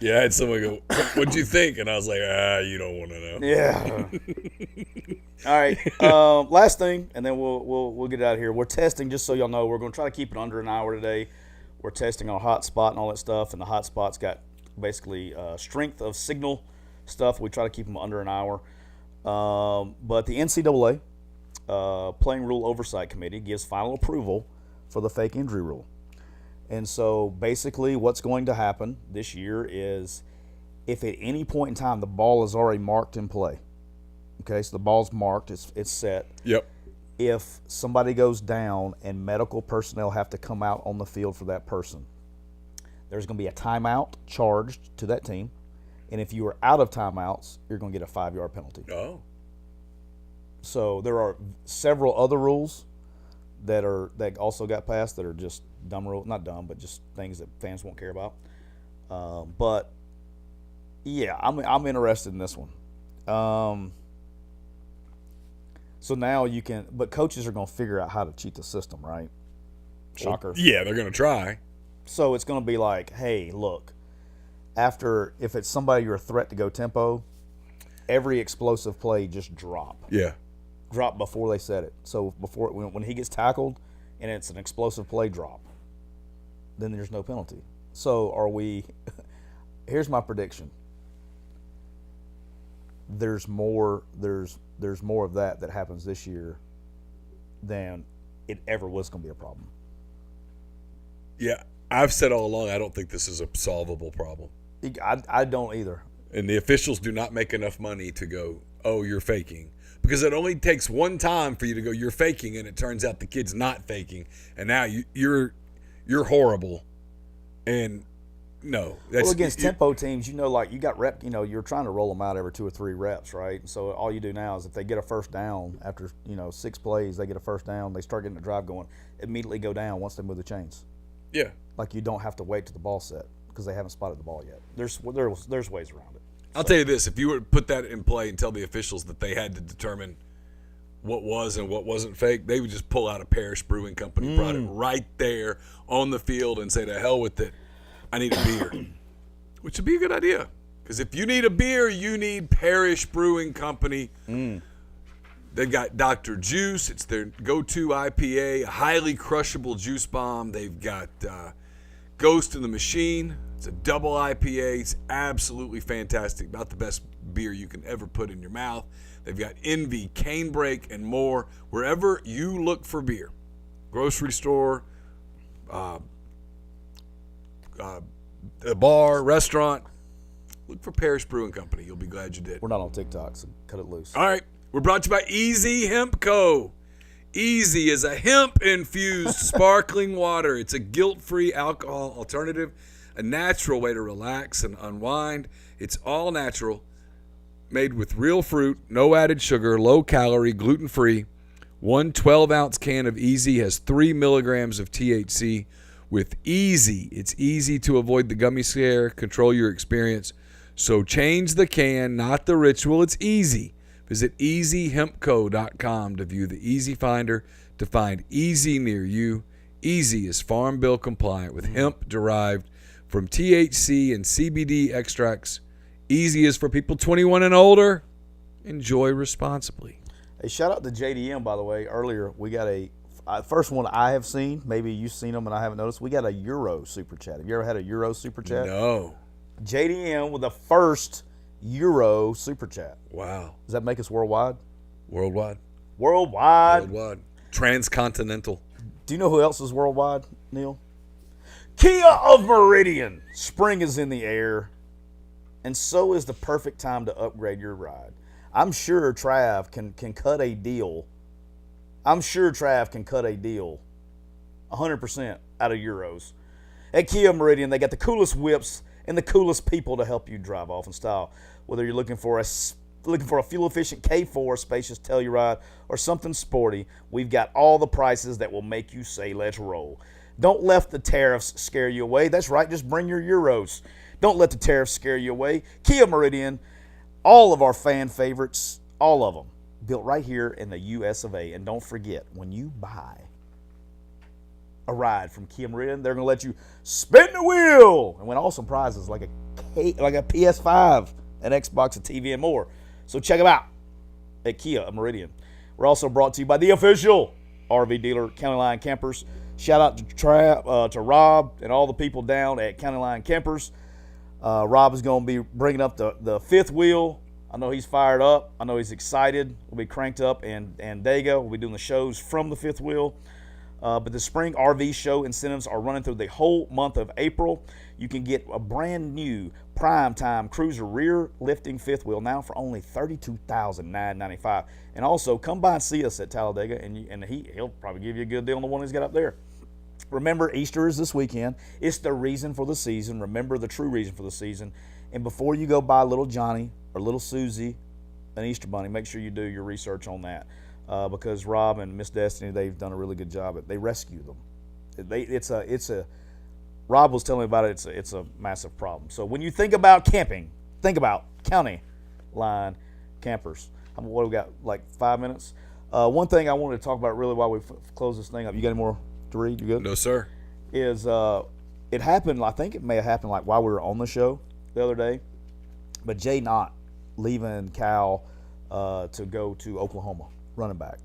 A: Yeah, I had someone go, what'd you think? And I was like, you don't want to know.
B: Yeah. All right. Last thing, and then we'll get out of here. We're testing, just so y'all know, we're going to try to keep it under an hour today. We're testing our hotspot and all that stuff, and the hotspot's got basically strength of signal stuff. We try to keep them under an hour. But the NCAA Playing Rule Oversight Committee gives final approval for the fake injury rule. And so basically what's going to happen this year is if at any point in time the ball is already marked in play, okay, so the ball's marked, it's set.
A: Yep.
B: If somebody goes down and medical personnel have to come out on the field for that person, there's going to be a timeout charged to that team. And if you are out of timeouts, you're going to get a 5-yard penalty.
A: Oh.
B: So there are several other rules that also got passed that are just dumb rules, not dumb, but just things that fans won't care about. But yeah, I'm interested in this one. So now you can, but coaches are going to figure out how to cheat the system, right? Shocker.
A: Well, yeah, they're going to try.
B: So it's going to be like, hey, look, if it's somebody you're a threat to go tempo, every explosive play just drop.
A: Yeah.
B: Drop before they set it. So when he gets tackled, and it's an explosive play drop, then there's no penalty. So are we? Here's my prediction. There's more of that happens this year than it ever was going to be a problem.
A: Yeah, I've said all along I don't think this is a solvable problem.
B: I don't either.
A: And the officials do not make enough money to go, oh, you're faking. Because it only takes one time for you to go, you're faking, and it turns out the kid's not faking. And now you're horrible. And no.
B: Well, against tempo teams, you got rep, you're trying to roll them out every 2 or 3 reps, right? So all you do now is if they get a first down after, 6 plays, they get a first down, they start getting the drive going, immediately go down once they move the chains.
A: Yeah.
B: Like you don't have to wait to the ball set because they haven't spotted the ball yet. There's ways around it.
A: I'll tell you this, if you were to put that in play and tell the officials that they had to determine what was and what wasn't fake, they would just pull out a Parrish Brewing Company product right there on the field and say, to hell with it, I need a beer. Which would be a good idea. Because if you need a beer, you need Parrish Brewing Company. They've got Dr. Juice. It's their go-to IPA, a highly crushable juice bomb. They've got Ghost in the Machine. It's a double IPA. It's absolutely fantastic. About the best beer you can ever put in your mouth. They've got Envy, Canebrake, and more. Wherever you look for beer, grocery store, a bar, restaurant, look for Parrish Brewing Company. You'll be glad you did.
B: We're not on TikTok, so cut it loose.
A: All right. We're brought to you by Easy Hemp Co. Easy is a hemp-infused sparkling water. It's a guilt-free alcohol alternative, a natural way to relax and unwind. It's all natural, made with real fruit, no added sugar, low-calorie, gluten-free. One 12-ounce can of Easy has 3 milligrams of THC. With Easy, it's easy to avoid the gummy scare, control your experience. So change the can, not the ritual. It's easy. Visit EasyHempCo.com to view the Easy Finder to find Easy near you. Easy is Farm Bill compliant with hemp derived from THC and CBD extracts. Easy is for people 21 and older. Enjoy responsibly.
B: Hey, shout out to JDM, by the way. Earlier, we got a first one I have seen. Maybe you've seen them and I haven't noticed. We got a Euro Super Chat. Have you ever had a Euro Super Chat?
A: No.
B: JDM with the first Euro Super Chat.
A: Wow.
B: Does that make us worldwide?
A: Worldwide. Transcontinental.
B: Do you know who else is worldwide, Neal? Kia of Meridian. Spring is in the air, and so is the perfect time to upgrade your ride. I'm sure Trav can cut a deal. 100% out of Euros. At Kia Meridian, they got the coolest whips and the coolest people to help you drive off in style. Whether you're looking for a fuel-efficient K4 spacious Telluride or something sporty, we've got all the prices that will make you say, let's roll. Don't let the tariffs scare you away. That's right, just bring your Euros. Don't let the tariffs scare you away. Kia Meridian, all of our fan favorites, all of them, built right here in the U.S. of A. And don't forget, when you buy a ride from Kia Meridian, they're going to let you spin the wheel and win awesome prizes like a PS5, an Xbox, a TV, and more. So check them out at Kia Meridian. We're also brought to you by the official RV dealer, County Line Campers. Shout out to Rob and all the people down at County Line Campers. Rob is going to be bringing up the fifth wheel. I know he's fired up. I know he's excited. We'll be cranked up, and Daga will be doing the shows from the fifth wheel. But the spring RV show incentives are running through the whole month of April. You can get a brand new Primetime Cruiser rear lifting fifth wheel now for only $32,995. And also, come by and see us at Talladega, and he'll probably give you a good deal on the one he's got up there. Remember, Easter is this weekend. It's the reason for the season. Remember the true reason for the season. And before you go buy little Johnny or little Susie an Easter bunny, make sure you do your research on that. Because Rob and Miss Destiny, they've done a really good job. They rescue them. Rob was telling me about it. It's a massive problem. So when you think about camping, think about County Line Campers. What we got, like 5 minutes? One thing I wanted to talk about really while we close this thing up. You got any more to read? You good?
A: No, sir.
B: Is it happened? I think it may have happened like while we were on the show the other day. But Jay Knott leaving Cal to go to Oklahoma. Running back.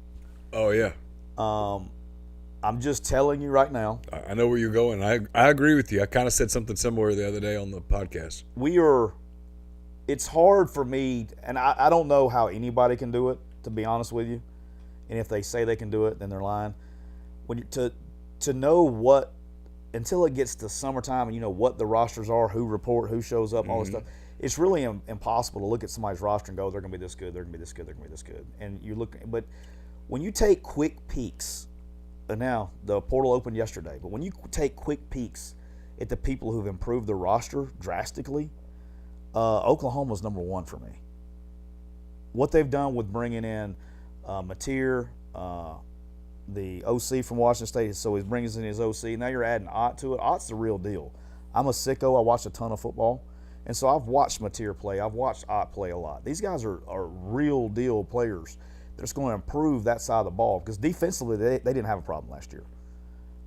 A: Oh, yeah.
B: I I'm just telling you right now.
A: I know where you're going. I agree with you. I kind of said something similar the other day on the podcast.
B: It's hard for me, and I don't know how anybody can do it, to be honest with you. And if they say they can do it, then they're lying. To know what, until it gets to summertime and you know what the rosters are, who report, who shows up, all this stuff, it's really impossible to look at somebody's roster and go, they're going to be this good, they're going to be this good, they're going to be this good. And you look, but when you take quick peeks, and now the portal opened yesterday, but when you take quick peeks at the people who've improved the roster drastically, Oklahoma's number one for me. What they've done with bringing in Mateer, the OC from Washington State, so he brings in his OC. Now you're adding Ott to it. Ott's the real deal. I'm a sicko. I watch a ton of football. And so I've watched Mateer play. I've watched Ott play a lot. These guys are real deal players. They're just going to improve that side of the ball because defensively they didn't have a problem last year.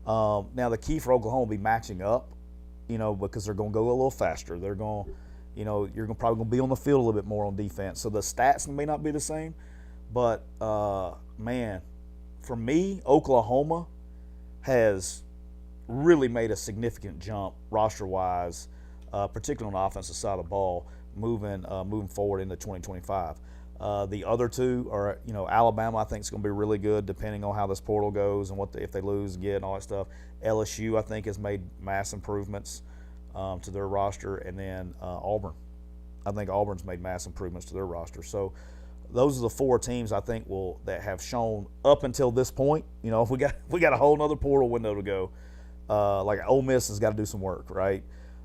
B: Now the key for Oklahoma will be matching up, because they're going to go a little faster. They're going to, you're probably going to be on the field a little bit more on defense. So the stats may not be the same, but man, for me, Oklahoma has really made a significant jump roster-wise, particularly on the offensive side of the ball, moving forward into 2025. The other two are, Alabama I think is going to be really good depending on how this portal goes and if they lose, get, and all that stuff. LSU I think has made mass improvements to their roster, and then Auburn. I think Auburn's made mass improvements to their roster. So those are the four teams I think that have shown up until this point. If we got a whole nother portal window to go. Like Ole Miss has got to do some work, right?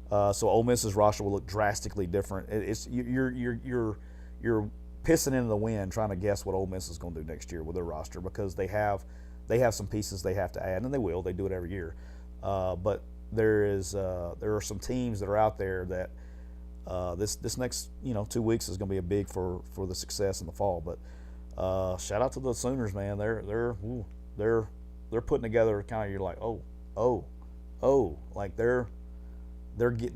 B: So Ole Miss's roster will look drastically different. You're pissing into the wind trying to guess what Ole Miss is going to do next year with their roster because they have some pieces they have to add, and they will. They do it every year. But there are some teams that are out there that this next 2 weeks is going to be a big for the success in the fall. But shout out to the Sooners, man. They're putting together kind of, you're like like they're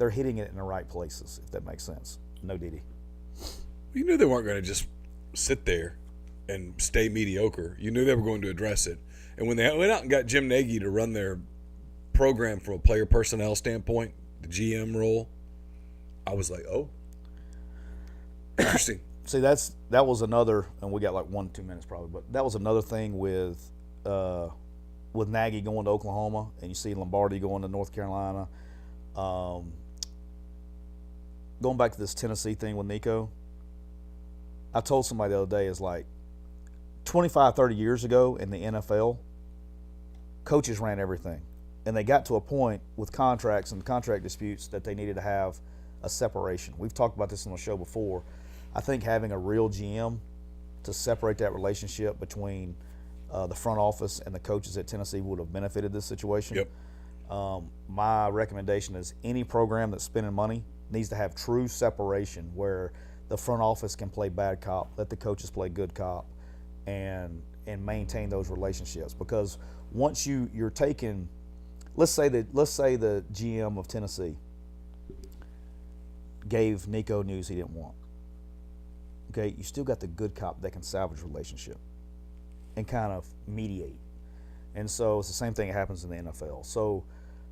B: hitting it in the right places, if that makes sense. No Didi.
A: You knew they weren't going to just sit there and stay mediocre. You knew they were going to address it. And when they went out and got Jim Nagy to run their program from a player personnel standpoint, the GM role, I was like, oh, interesting.
B: See, that was another, and we got like 1-2 minutes probably, but that was another thing with Nagy going to Oklahoma, and you see Lombardi going to North Carolina. Going back to this Tennessee thing with Nico, I told somebody the other day, is like 25, 30 years ago in the NFL, coaches ran everything. And they got to a point with contracts and contract disputes that they needed to have a separation. We've talked about this on the show before. I think having a real GM to separate that relationship between the front office and the coaches at Tennessee would have benefited this situation.
A: Yep.
B: My recommendation is any program that's spending money needs to have true separation where the front office can play bad cop, let the coaches play good cop, and maintain those relationships. Because once you're taking, let's say the GM of Tennessee gave Nico news he didn't want. Okay, you still got the good cop that can salvage relationship and kind of mediate. And so it's the same thing that happens in the NFL. So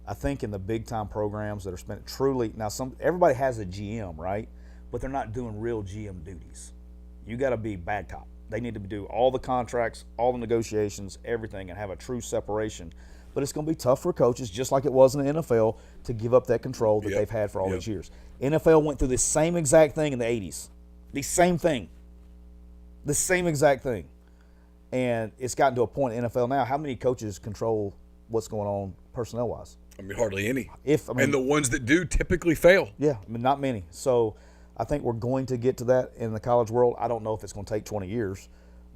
B: I think in the big time programs that are spent truly, now everybody has a GM, right? But they're not doing real GM duties. You got to be bad cop. They need to do all the contracts, all the negotiations, everything, and have a true separation. But it's going to be tough for coaches, just like it was in the NFL, to give up that control that they've had for all these years. NFL went through the same exact thing in the 80s. The same thing. The same exact thing. And it's gotten to a point in NFL now, how many coaches control what's going on personnel-wise?
A: I mean, hardly any.
B: And
A: the ones that do typically fail.
B: Yeah, not many. So I think we're going to get to that in the college world. I don't know if it's going to take 20 years,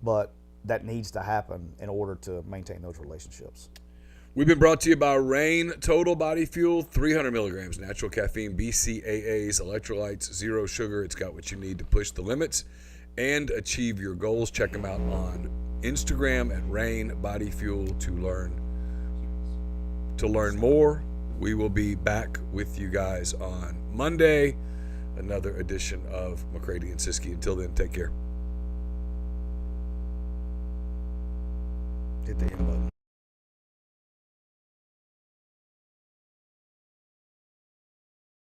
B: but that needs to happen in order to maintain those relationships.
A: We've been brought to you by Rain Total Body Fuel, 300 milligrams, natural caffeine, BCAAs, electrolytes, zero sugar. It's got what you need to push the limits and achieve your goals. Check them out on Instagram at Rain Body Fuel to learn more. We will be back with you guys on Monday. Another edition of McCready and Siskey. Until then, take care.
B: Hit the end button.